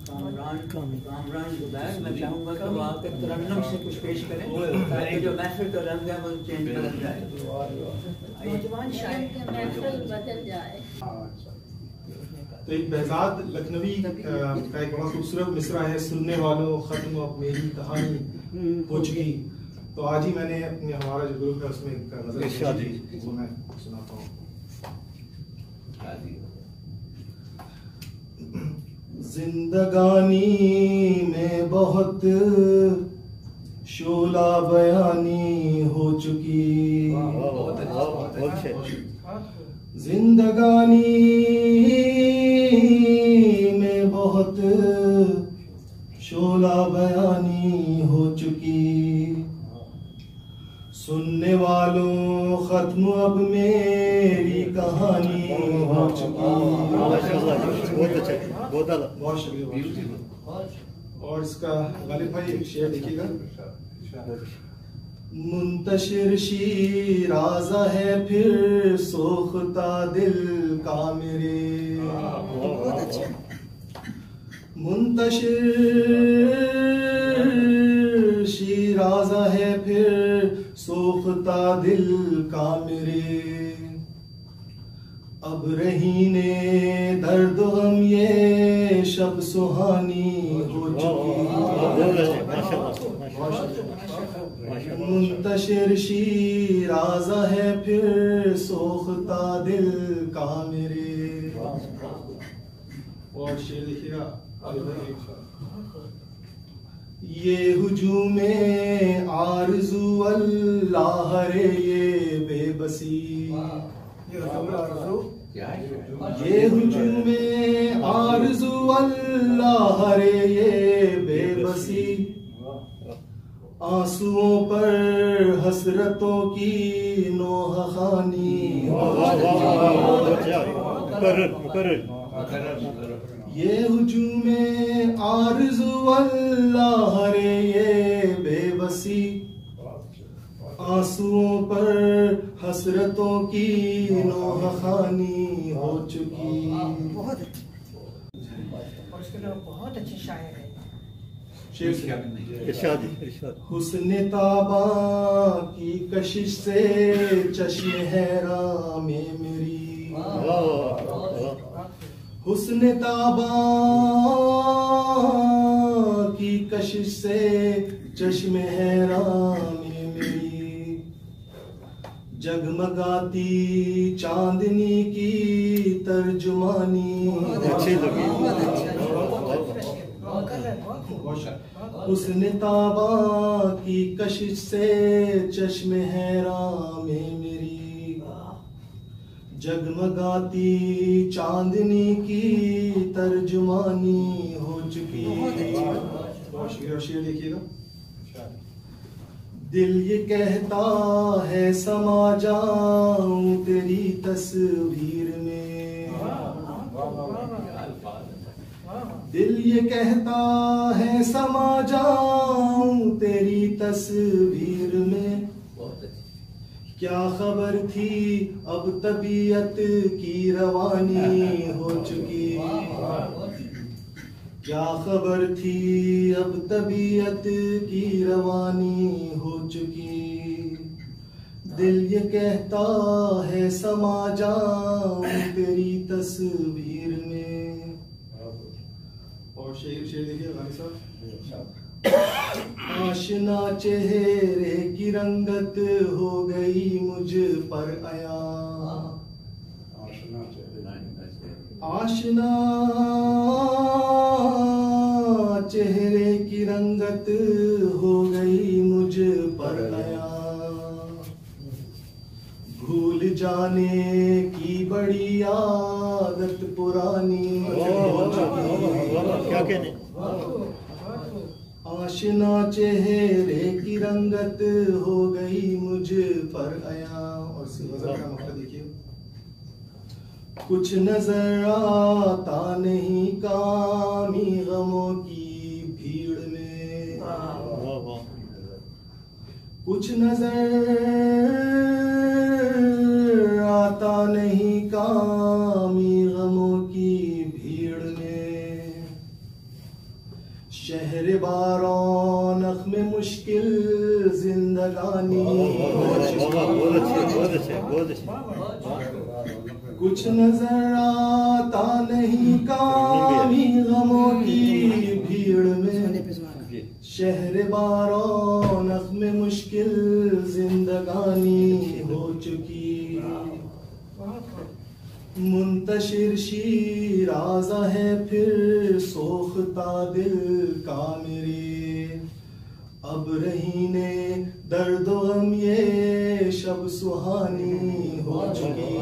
कामरान जुबैर, मैं चाहूँगा कि वो आकर तरन्नुम से कुछ पेश करें ताकि जो महफिल का रंग है वो चेंज बदल जाए, नौजवान शायर महफिल बदल जाए। तो एक बहजाद लखनवी का एक बड़ा खूबसूरत मिसरा है, सुनने वालों खत्म अब मेरी कहानी हो चुकी। तो आज ही मैंने अपने हमारा जो ग्रुप है उसमें एक नजर वो मैं सुनाता हूँ। जिंदगानी में बहुत शोला बयानी हो चुकी, जिंदगानी में बहुत शोला बयानी हो चुकी, सुनने वालों खत्म अब मेरी कहानी हो चुकी। बहुत शुक्रिया। और इसका गालिब भाई एक शेर देखिएगा। मुंतशिर शीराज़ा है फिर सोखता दिल का मेरे, मुंतशिर शीराज़ा है फिर सोखता दिल का मेरे, अब रहीने दर्द हम ये शब सुहानी हो चुकी। मुंतशिर शीराज़ा है फिर सोखता दिल का मेरे। और शेर देखिएगा, ये हुजूमे आरज़ू अल्लाह रे ये बेबसी, ये हुजूमे आरज़ू अल्लाह रे ये बेबसी, आंसुओं पर हसरतों की नोहखानी। ये हुजूमे आरज़ू अल्लाह रे ये बेबसी, आंसुओं पर हसरतों की नोहखानी हो चुकी। बहुत अच्छी और इसके अलावा बहुत अच्छे शायर है। हुस्न ताबा की कशिश से चश्म हैरा में मेरी, हुस्न ताबा की कशिश से चश्म हैरा में मेरी, जगमगाती चांदनी की तर्जुमानी। हुस्न ताबा की कशिश से चश्म हैरा में मेरी, जगमगाती चांदनी की तर्जुमानी हो चुकी। शेर देखिएगा। दिल ये कहता है समा जाऊं तेरी तस्वीर में, दिल ये कहता है समा जाऊं तेरी तस्वीर में, क्या खबर थी अब तबीयत की रवानी हो चुकी, क्या खबर थी अब तबीयत की रवानी हो चुकी, दिल ये कहता है समा जाऊं तेरी तस्वीर में। और शेर देखिए गाली साहब। आशना चेहरे की रंगत हो गई मुझ पर आया, आशना चेहरे की रंगत हो गई मुझ पर आया, भूल जाने की बड़ी आदत पुरानी हो चुकी। क्या कहने, आशना चेहरे की रंगत हो गई मुझ पर आया। और गज़ल का मतलब देखिए। कुछ नजर आता नहीं कामी गमों की भीड़ में, कुछ नजर आता नहीं कामी गमों की भीड़ में, शहर बारौनक में मुश्किल जिंदगानी, कुछ नजर आता नहीं कामी गमों की भीड़ में, शहर बारौनक में मुश्किल जिंदगानी हो चुकी। मुंतशिर शीराज़ा है फिर सोखता दिल का मेरे, अब रहीने दर्द गम ये शब सुहानी हो चुकी।